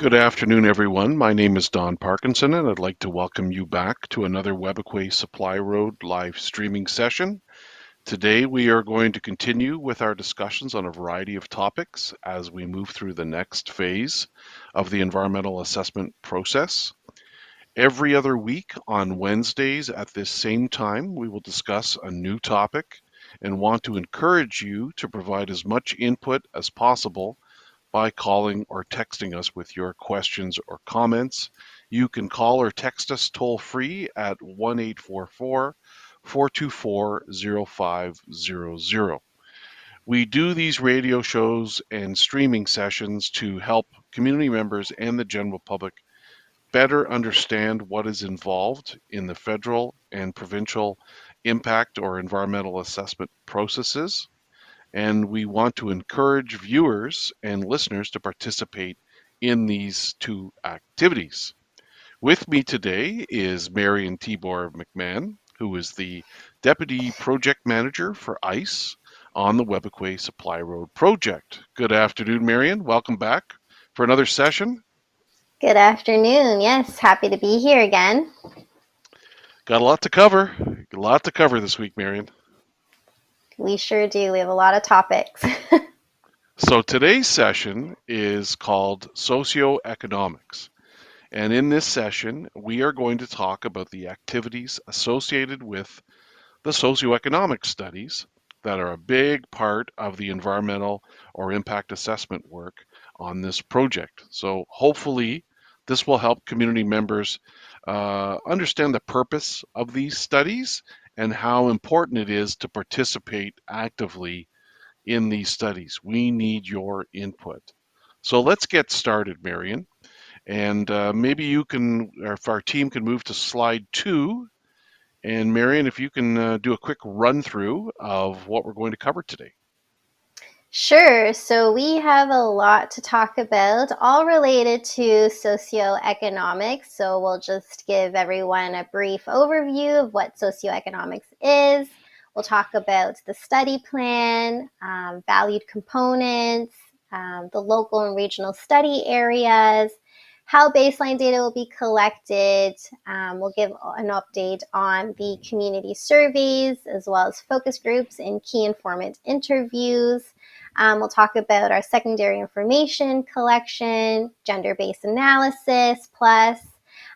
Good afternoon, everyone. My name is Don Parkinson, and I'd like to welcome you back to another Webequie Supply Road live streaming session. Today, we are going to continue with our discussions on a variety of topics as we move through the next phase of the environmental assessment process. Every other week on Wednesdays at this same time, we will discuss a new topic and want to encourage you to provide as much input as possible by calling or texting us with your questions or comments. You can call or text us toll free at 1 844 424 0500. We do these radio shows and streaming sessions to help community members and the general public better understand what is involved in the federal and provincial impact or environmental assessment processes, and we want to encourage viewers and listeners to participate in these two activities. With me today is Marion Tibor McMahon, who is the Deputy Project Manager for ICE on the Webequie Supply Road project. Good afternoon, Marion. Welcome back for another session. Good afternoon. Yes, happy to be here again. Got a lot to cover. A lot to cover this week, Marion. We sure do. We have a lot of topics. So today's session is called socio-economics. And in this session, we are going to talk about the activities associated with the socioeconomic studies that are a big part of the environmental or impact assessment work on this project. So hopefully this will help community members understand the purpose of these studies and how important it is to participate actively in these studies. We need your input. So let's get started, Marion. And maybe you can, or if our team can move to slide 2. And Marion, if you can do a quick run through of what we're going to cover today. Sure. So we have a lot to talk about, all related to socioeconomics. So we'll just give everyone a brief overview of what socioeconomics is. We'll talk about the study plan, valued components, the local and regional study areas, how baseline data will be collected. We'll give an update on the community surveys, as well as focus groups and key informant interviews. We'll talk about our secondary information collection, gender-based analysis, plus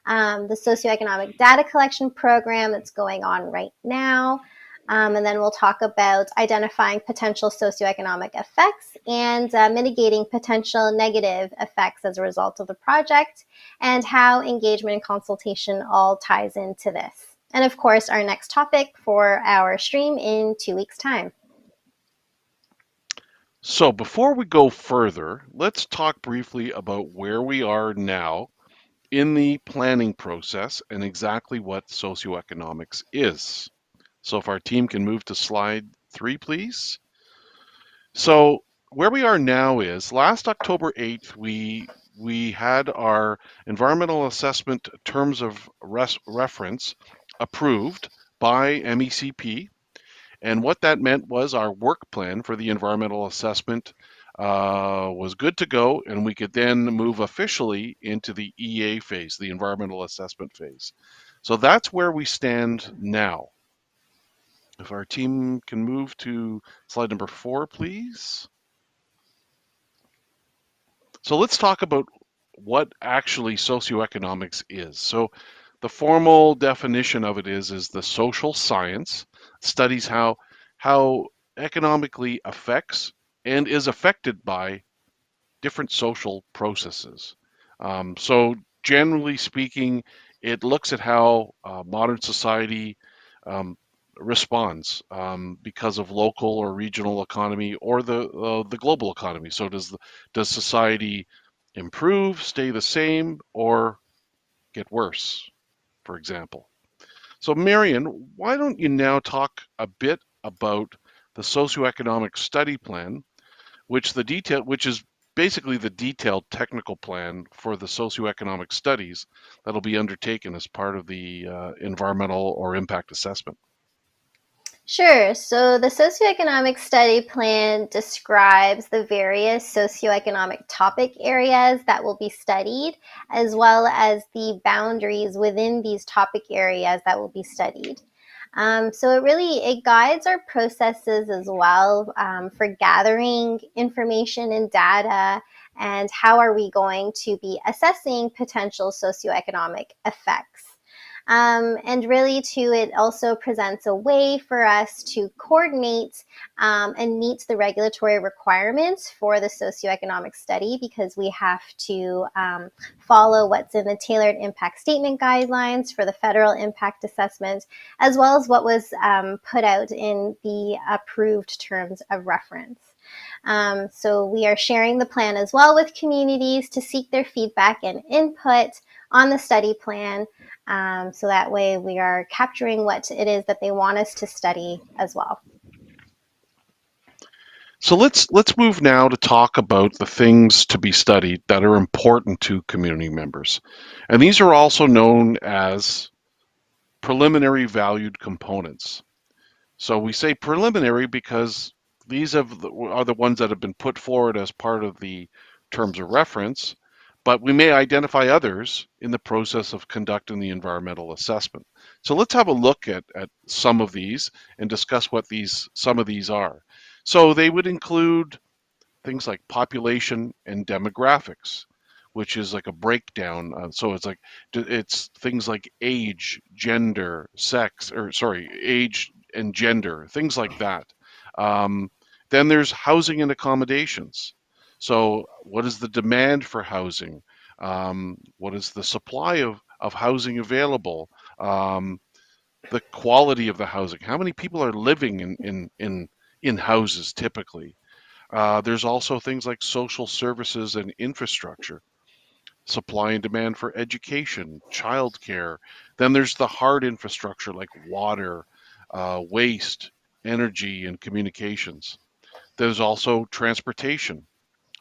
the socioeconomic data collection program that's going on right now. And then we'll talk about identifying potential socioeconomic effects and mitigating potential negative effects as a result of the project, and how engagement and consultation all ties into this. And of course, our next topic for our stream in 2 weeks' time. So before we go further, let's talk briefly about where we are now in the planning process and exactly what socioeconomics is. So if our team can move to slide 3, please. So where we are now is last October 8th, we had our environmental assessment terms of reference approved by MECP. And what that meant was our work plan for the environmental assessment was good to go, and we could then move officially into the EA phase, the environmental assessment phase. So that's where we stand now. If our team can move to slide number 4, please. So let's talk about what actually socioeconomics is. So the formal definition of it is the social science, studies how economically affects and is affected by different social processes. So generally speaking, it looks at how modern society um, responds because of local or regional economy or the global economy. So does society improve, stay the same, or get worse, for example? So Marion, why don't you now talk a bit about the socioeconomic study plan, which is basically the detailed technical plan for the socioeconomic studies that'll be undertaken as part of the environmental or impact assessment. Sure. So the socioeconomic study plan describes the various socioeconomic topic areas that will be studied, as well as the boundaries within these topic areas that will be studied. So it guides our processes as well for gathering information and data, and how are we going to be assessing potential socioeconomic effects. And really, too, it also presents a way for us to coordinate and meet the regulatory requirements for the socioeconomic study, because we have to follow what's in the tailored impact statement guidelines for the federal impact assessment, as well as what was put out in the approved terms of reference. So we are sharing the plan as well with communities to seek their feedback and input on the study plan. So that way we are capturing what it is that they want us to study as well. So let's move now to talk about the things to be studied that are important to community members. And these are also known as preliminary valued components. So we say preliminary because are the ones that have been put forward as part of the terms of reference, but we may identify others in the process of conducting the environmental assessment. So let's have a look at some of these and discuss what some of these are. So they would include things like population and demographics, which is like a breakdown. So it's things like age, gender, sex, or sorry, age and gender, things like that. Um, then there's housing and accommodations. So what is the demand for housing? What is the supply of housing available? Um, the quality of the housing. How many people are living in houses typically? There's also things like social services and infrastructure, supply and demand for education, childcare. Then there's the hard infrastructure like water, waste, energy, and communications. There's also transportation.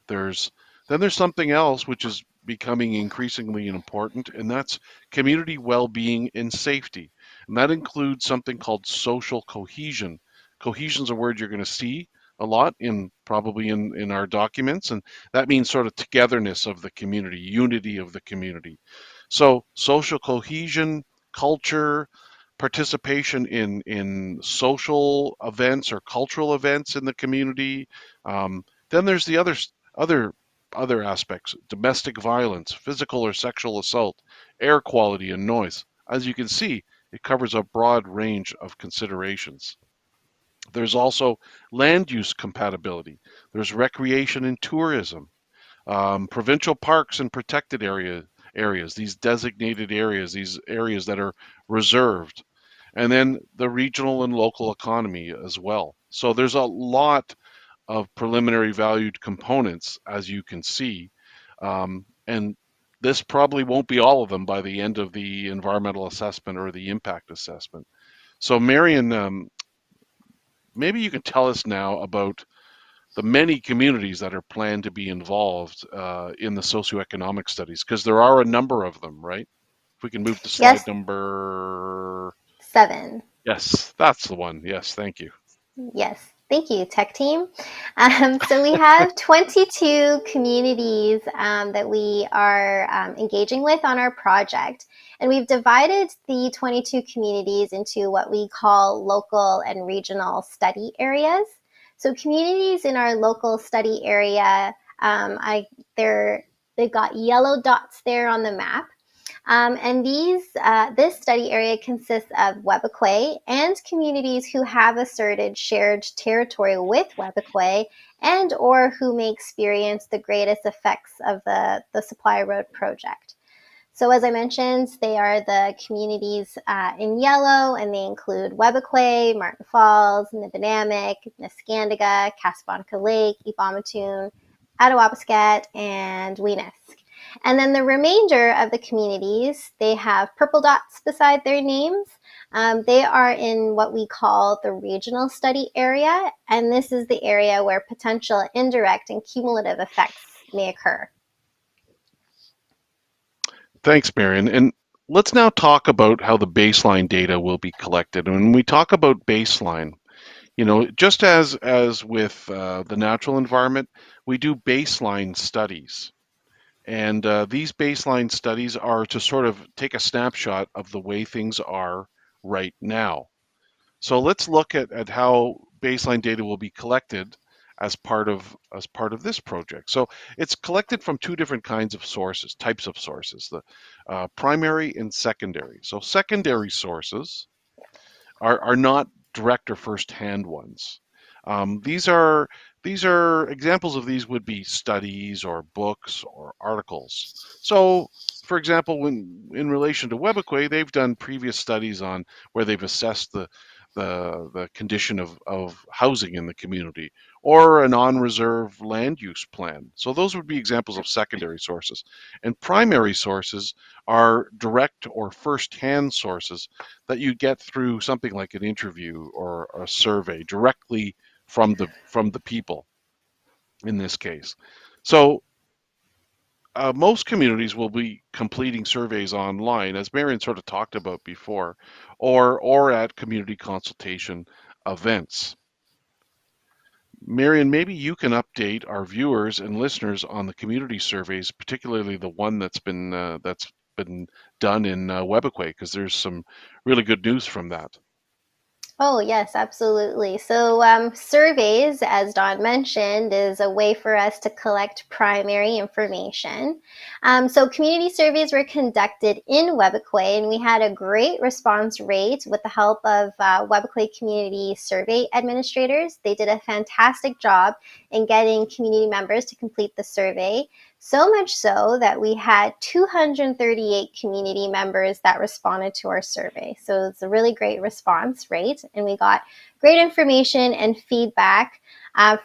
There's then there's something else which is becoming increasingly important, and that's community well-being and safety. And that includes something called social cohesion. Cohesion is a word you're going to see a lot in probably in our documents, and that means sort of togetherness of the community, unity of the community. So social cohesion, culture, participation in social events or cultural events in the community. Then there's the other other aspects: domestic violence, physical or sexual assault, air quality, and noise. As you can see, it covers a broad range of considerations. There's also land use compatibility. There's recreation and tourism, provincial parks and protected areas, these designated areas, these areas that are reserved, and then the regional and local economy as well. So there's a lot of preliminary valued components, as you can see. And this probably won't be all of them by the end of the environmental assessment or the impact assessment. So, Marion, maybe you can tell us now about the many communities that are planned to be involved in the socioeconomic studies, because there are a number of them, right? If we can move to slide Yes, number, 7. yes, that's the one. Yes, thank you. Yes, thank you, tech team. So we have 22 communities that we are engaging with on our project. And we've divided the 22 communities into what we call local and regional study areas. So communities in our local study area, they've got yellow dots there on the map. And this study area consists of Webequie and communities who have asserted shared territory with Webequie, and or who may experience the greatest effects of the Supply Road project. So as I mentioned, they are the communities in yellow, and they include Webequie, Martin Falls, Nibinamik, Nescandiga, Casablanca Lake, Ibamatoon, Attawapiskat, and Weenus. And then the remainder of the communities, they have purple dots beside their names. They are in what we call the regional study area, and this is the area where potential indirect and cumulative effects may occur. Thanks, Marion. And let's now talk about how the baseline data will be collected. And when we talk about baseline, Just as with the natural environment, we do baseline studies. And these baseline studies are to sort of take a snapshot of the way things are right now. So let's look at how baseline data will be collected as part of this project. So it's collected from two different kinds of sources, types of sources, the primary and secondary. So secondary sources are not direct or first-hand ones. These are examples of these would be studies or books or articles. So, for example, when in relation to Webequie, they've done previous studies on where they've assessed the condition of housing in the community or a non-reserve land use plan. So those would be examples of secondary sources. And primary sources are direct or first-hand sources that you get through something like an interview or a survey directly from the people in this case. So most communities will be completing surveys online, as Marion sort of talked about before, or at community consultation events. Marion, maybe you can update our viewers and listeners on the community surveys, particularly the one that's been done in Webequie, because there's some really good news from that. Oh, yes, absolutely. So, surveys, as Don mentioned, is a way for us to collect primary information. So, community surveys were conducted in Webequie, and we had a great response rate with the help of Webequie community survey administrators. They did a fantastic job in getting community members to complete the survey. So much so that we had 238 community members that responded to our survey. So it's a really great response rate, and we got great information and feedback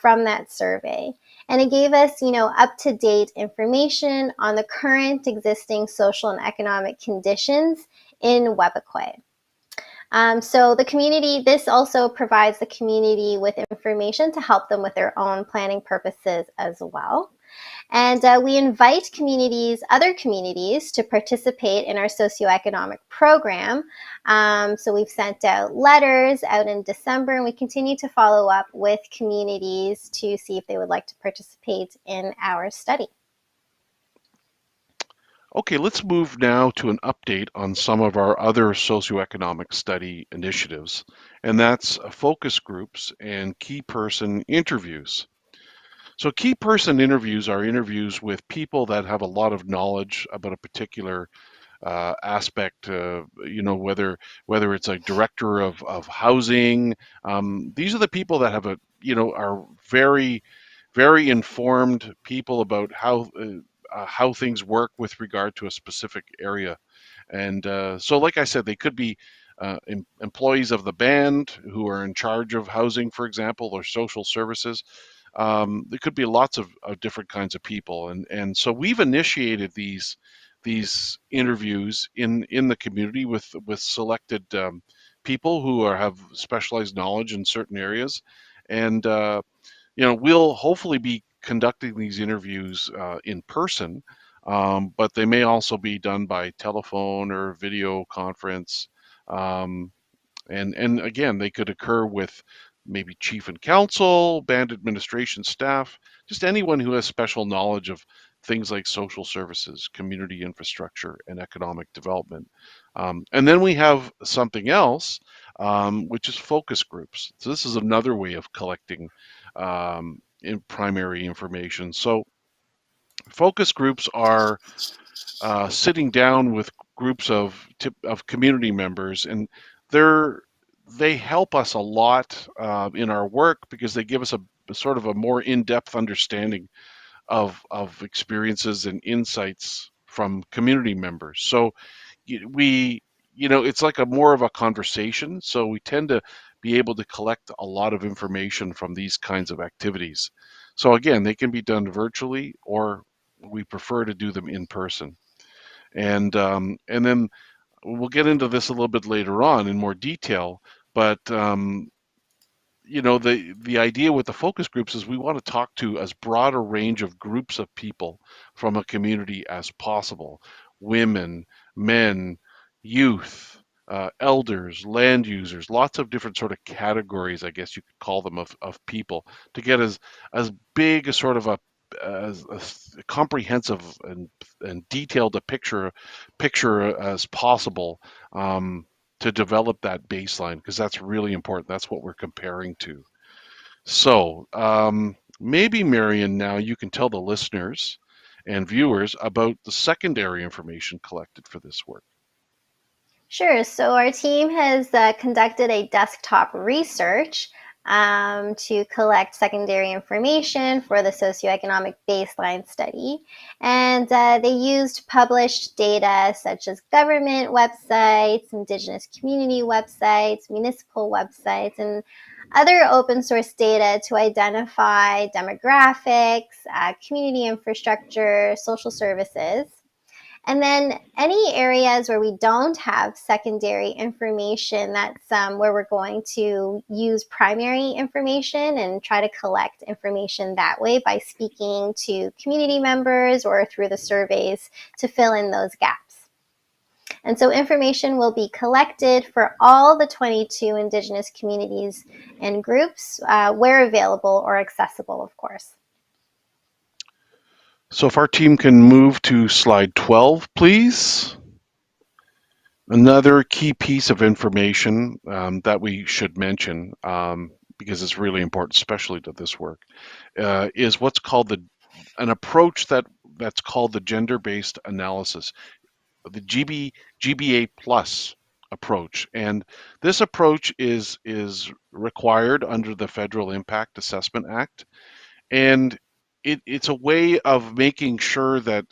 from that survey. And it gave us, up-to-date information on the current existing social and economic conditions in Webequie. So the community, this also provides the community with information to help them with their own planning purposes as well. And we invite other communities, to participate in our socioeconomic program. So we've sent out letters out in December, and we continue to follow up with communities to see if they would like to participate in our study. Okay, let's move now to an update on some of our other socioeconomic study initiatives, and that's focus groups and key person interviews. So key person interviews are interviews with people that have a lot of knowledge about a particular aspect, whether it's a director of housing. These are the people that are very, very informed people about how things work with regard to a specific area. And so, like I said, they could be employees of the band who are in charge of housing, for example, or social services. There could be lots of different kinds of people, and so we've initiated these interviews in the community with selected people who have specialized knowledge in certain areas, and we'll hopefully be conducting these interviews in person, but they may also be done by telephone or video conference. Um, and again, they could occur with maybe chief and council, band administration staff, just anyone who has special knowledge of things like social services, community infrastructure, and economic development. And then we have something else, which is focus groups. So this is another way of collecting primary information. So focus groups are sitting down with groups of community members, and they're they help us a lot in our work because they give us a sort of a more in-depth understanding of experiences and insights from community members. So we it's like a more of a conversation. So we tend to be able to collect a lot of information from these kinds of activities. So again, they can be done virtually, or we prefer to do them in person. And then we'll get into this a little bit later on in more detail. But the idea with the focus groups is we want to talk to as broad a range of groups of people from a community as possible: women, men, youth, elders, land users, lots of different sort of categories, I guess you could call them, of people to get as big a sort of a comprehensive and detailed a picture as possible, to develop that baseline, because that's really important. That's what we're comparing to. So maybe, Marion, now you can tell the listeners and viewers about the secondary information collected for this work. Sure. So our team has conducted a desktop research to collect secondary information for the socioeconomic baseline study. And they used published data such as government websites, indigenous community websites, municipal websites, and other open source data to identify demographics, community infrastructure, social services. And then any areas where we don't have secondary information, that's where we're going to use primary information and try to collect information that way by speaking to community members or through the surveys to fill in those gaps. And so information will be collected for all the 22 Indigenous communities and groups where available or accessible, of course. So if our team can move to slide 12, please. Another key piece of information that we should mention, because it's really important, especially to this work, is what's called an approach that's called the gender-based analysis, the GBA plus approach. And this approach is required under the Federal Impact Assessment Act, and it's a way of making sure that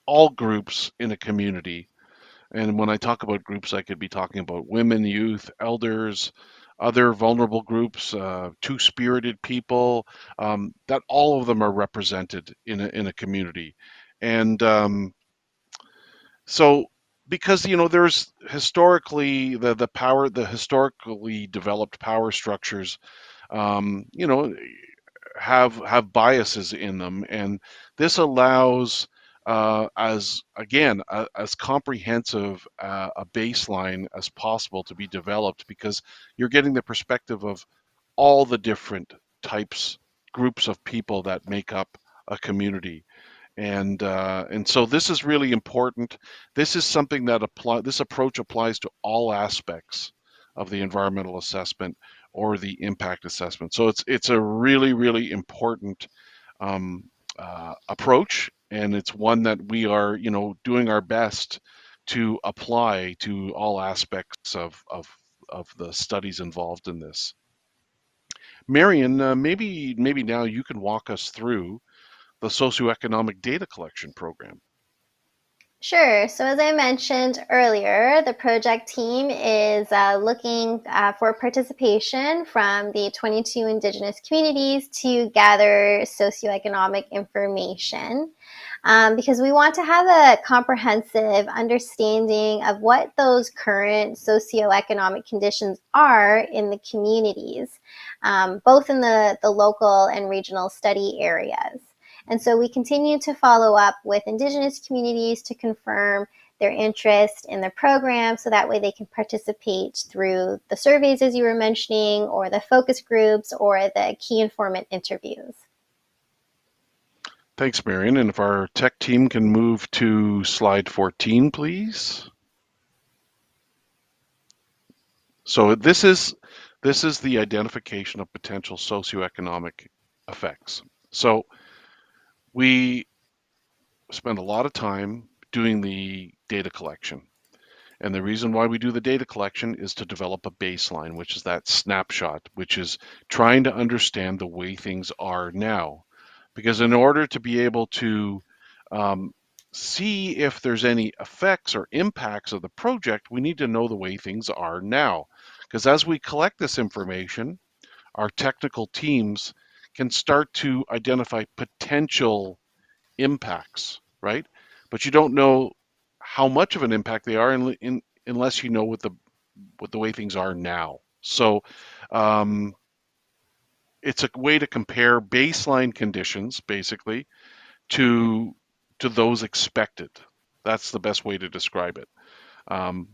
all groups in a community, and when I talk about groups, I could be talking about women, youth, elders, other vulnerable groups, two-spirited people, that all of them are represented in a community. And so, because there's historically the historically developed power structures, you know, have biases in them, and this allows, as again, as comprehensive a baseline as possible to be developed, because you're getting the perspective of all the different types, groups of people that make up a community. And so this is really important. This is something that this approach applies to all aspects of the environmental assessment or the impact assessment. So it's a really important um, approach, and it's one that we are doing our best to apply to all aspects of the studies involved in this. Marion, maybe now you can walk us through the socioeconomic data collection program. Sure. So, as I mentioned earlier, the project team is looking for participation from the 22 Indigenous communities to gather socioeconomic information, because we want to have a comprehensive understanding of what those current socioeconomic conditions are in the communities, both in the local and regional study areas. And so we continue to follow up with Indigenous communities to confirm their interest in the program, so that way they can participate through the surveys, as you were mentioning, or the focus groups, or the key informant interviews. Thanks, Marion. And if our tech team can move to slide 14, please. So this is the identification of potential socioeconomic effects. So we spend a lot of time doing the data collection. And the reason why we do the data collection is to develop a baseline, which is that snapshot, which is trying to understand the way things are now. Because in order to be able to see if there's any effects or impacts of the project, we need to know the way things are now. Because as we collect this information, our technical teams can start to identify potential impacts, right? But you don't know how much of an impact they are unless you know what the way things are now. So um, it's a way to compare baseline conditions, basically, to those expected. That's the best way to describe it. Um,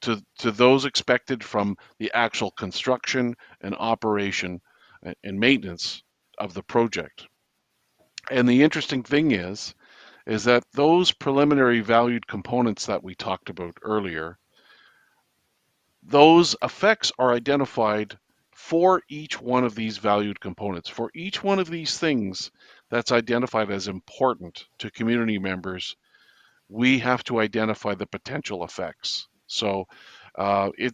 to those expected from the actual construction and operation and maintenance of the project. And the interesting thing is that those preliminary valued components that we talked about earlier, those effects are identified for each one of these valued components. For each one of these things that's identified as important to community members, we have to identify the potential effects. So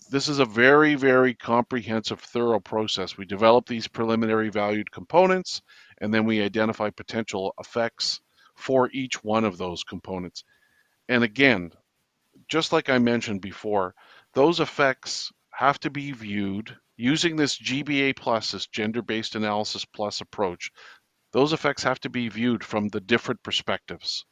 this is a very, very comprehensive, thorough process. We develop these preliminary valued components, and then we identify potential effects for each one of those components. And again, just like I mentioned before, those effects have to be viewed using this GBA plus, this gender-based analysis plus approach. Those effects have to be viewed from the different perspectives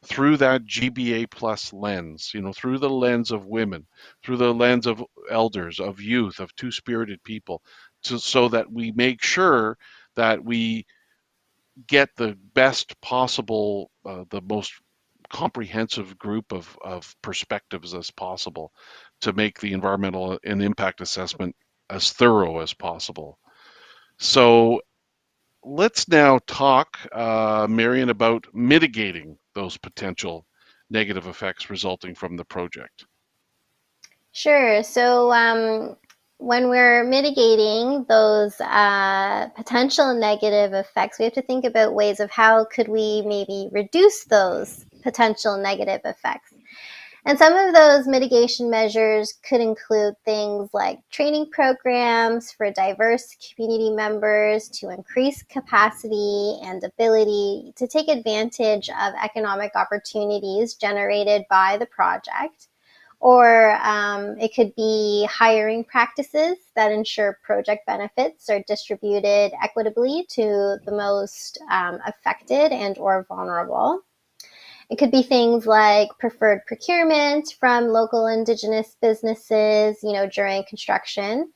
through that GBA plus lens, through the lens of women, through the lens of elders, of youth, of two-spirited people, so that we make sure that we get the best possible, the most comprehensive group of perspectives as possible to make the environmental and impact assessment as thorough as possible. So let's now talk, Marion, about mitigating those potential negative effects resulting from the project. Sure. So when we're mitigating those potential negative effects, we have to think about ways of how could we maybe reduce those potential negative effects. And some of those mitigation measures could include things like training programs for diverse community members to increase capacity and ability to take advantage of economic opportunities generated by the project. Or it could be hiring practices that ensure project benefits are distributed equitably to the most affected and or vulnerable. It could be things like preferred procurement from local Indigenous businesses, during construction.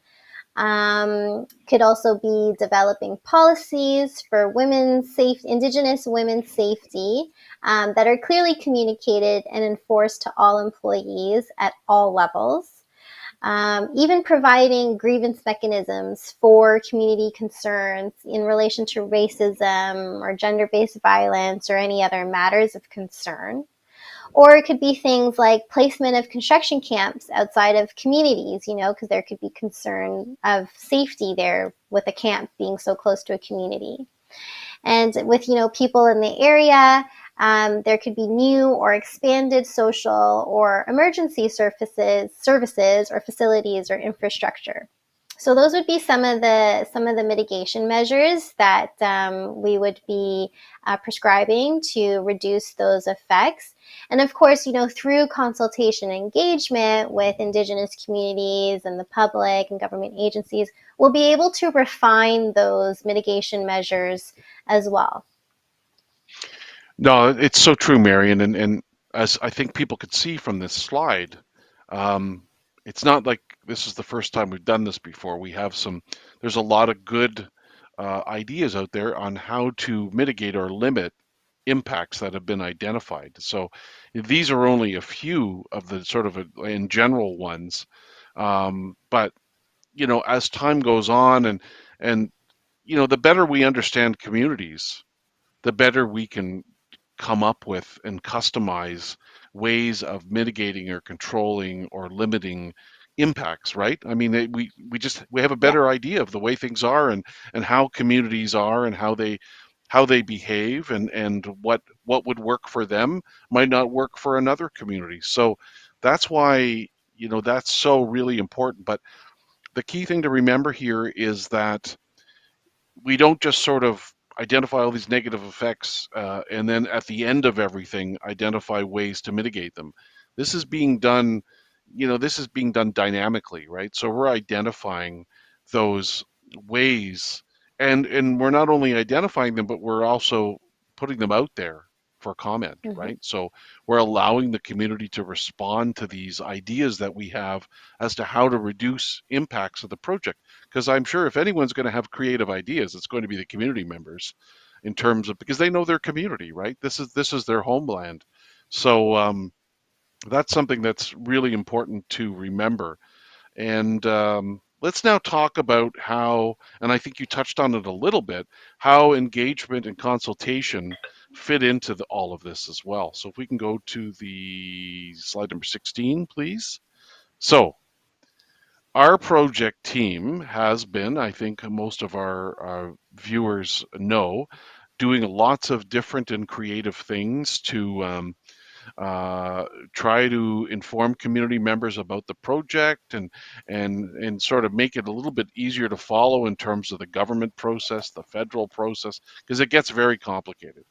Could also be developing policies for Indigenous women's safety that are clearly communicated and enforced to all employees at all levels. Even providing grievance mechanisms for community concerns in relation to racism or gender-based violence or any other matters of concern. Or it could be things like placement of construction camps outside of communities, because there could be concern of safety there with a camp being so close to a community. And with, people in the area, there could be new or expanded social or emergency services or facilities or infrastructure. So those would be some of the mitigation measures that we would be prescribing to reduce those effects. And of course, through consultation and engagement with Indigenous communities and the public and government agencies, we'll be able to refine those mitigation measures as well. No, it's so true, Marion. And as I think people could see from this slide, um, it's not like this is the first time we've done this before. There's a lot of good ideas out there on how to mitigate or limit impacts that have been identified. So these are only a few of the sort of in general ones. But as time goes on and the better we understand communities, the better we can come up with and customize ways of mitigating or controlling or limiting impacts, right? I mean, we have a Yeah. better idea of the way things are and how communities are and how they behave and what would work for them might not work for another community. So that's why that's so really important. But the key thing to remember here is that we don't just sort of identify all these negative effects and then at the end of everything identify ways to mitigate them. This is being done, this is being done dynamically, right? So we're identifying those ways and we're not only identifying them, but we're also putting them out there for comment, Mm-hmm. right? So we're allowing the community to respond to these ideas that we have as to how to reduce impacts of the project. Because I'm sure if anyone's going to have creative ideas, it's going to be the community members in terms of because they know their community, right? This is their homeland. So That's something that's really important to remember. And let's now talk about how, and I think you touched on it a little bit, how engagement and consultation fit into all of this as well. So if we can go to the slide number 16, please. So our project team has been, I think most of our viewers know, doing lots of different and creative things to uh, try to inform community members about the project and sort of make it a little bit easier to follow in terms of the government process, the federal process, because it gets very complicated.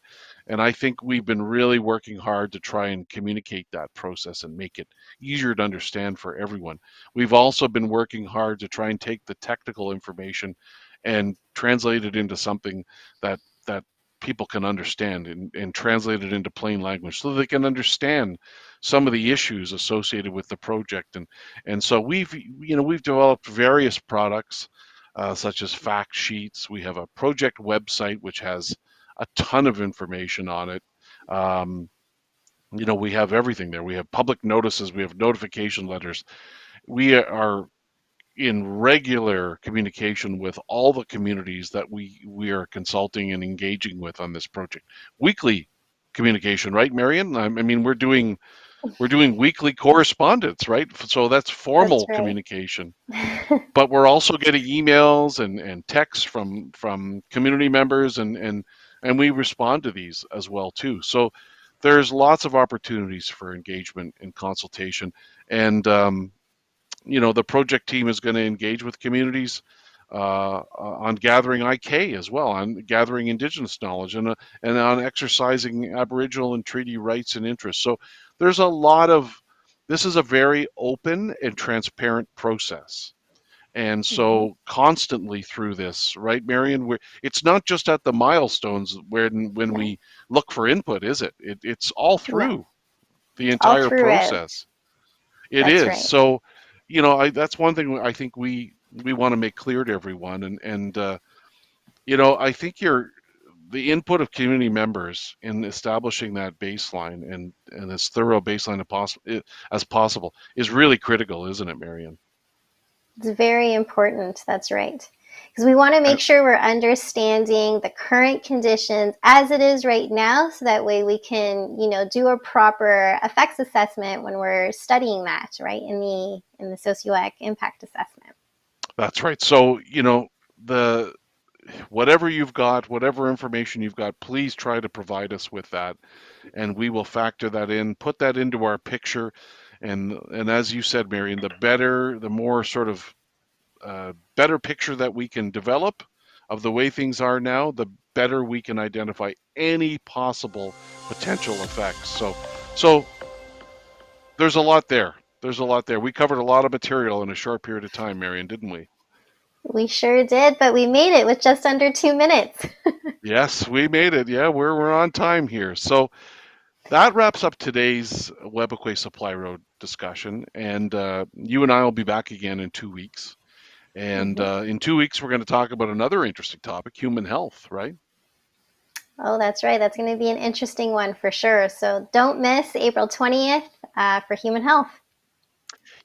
And I think we've been really working hard to try and communicate that process and make it easier to understand for everyone. We've also been working hard to try and take the technical information and translate it into something that people can understand and translate it into plain language so they can understand some of the issues associated with the project. And so we've developed various products such as fact sheets. We have a project website which has a ton of information on it. Um, we have everything there. We have public notices, we have notification letters. We are in regular communication with all the communities that we are consulting and engaging with on this project. Weekly communication, right, Marion? I mean, we're doing weekly correspondence, right? So that's That's formal right. communication. But we're also getting emails and texts from community members and we respond to these as well too. So there's lots of opportunities for engagement and consultation. And the project team is going to engage with communities on gathering IK as well, on gathering Indigenous knowledge, and on exercising Aboriginal and treaty rights and interests. So there's a lot of, this is a very open and transparent process. And Mhm. so constantly through this, right, Marion, it's not just at the milestones when No, we look for input, is it? It's all no, through the it's all entire through it. process. It That's is. right. So, that's one thing I think we want to make clear to everyone. And I think the input of community members in establishing that baseline and as thorough baseline as possible is really critical, isn't it, Marion? It's very important. That's right. Because we want to make And sure we're understanding the current conditions as it is right now, so that way we can, do a proper effects assessment when we're studying that, right, in the socio-ec impact assessment. that's right. So, the whatever you've got, whatever information you've got, please try to provide us with that, and we will factor that in, put that into our picture. And as you said, Marion, the more sort of better picture that we can develop of the way things are now, the better we can identify any possible potential effects. So there's a lot there. There's a lot there. We covered a lot of material in a short period of time, Marion, didn't we? We sure did, but we made it with just under 2 minutes. Yes, we made it. Yeah, we're on time here. So that wraps up today's Webequie Supply Road discussion, and you and I will be back again in 2 weeks. And Hmm. in 2 weeks, we're going to talk about another interesting topic, human health, right? Oh, that's right. That's going to be an interesting one for sure. So don't miss April 20th for Human Health.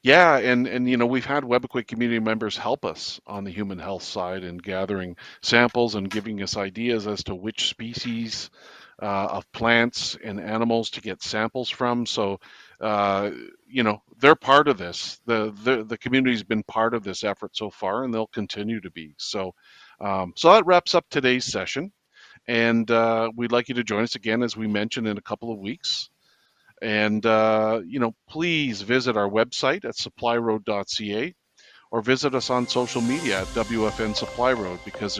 Yeah, and we've had Webequie community members help us on the human health side in gathering samples and giving us ideas as to which species of plants and animals to get samples from. So, they're part of this. The community's been part of this effort so far, and they'll continue to be. So that wraps up today's session, and we'd like you to join us again, as we mentioned, in a couple of weeks. And please visit our website at supplyroad.ca or visit us on social media at WFN Supply Road, because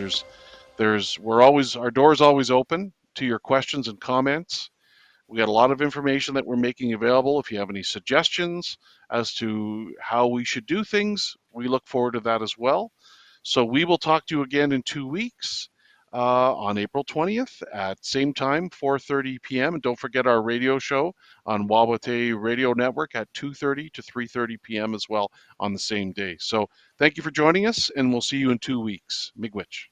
our door is always open to your questions and comments. We got a lot of information that we're making available. If you have any suggestions as to how we should do things, we look forward to that as well. So we will talk to you again in 2 weeks on April 20th at same time, 4:30 p.m. And don't forget our radio show on Wawate Radio Network at 2:30 to 3:30 p.m. as well on the same day. So thank you for joining us, and we'll see you in 2 weeks. Miigwech.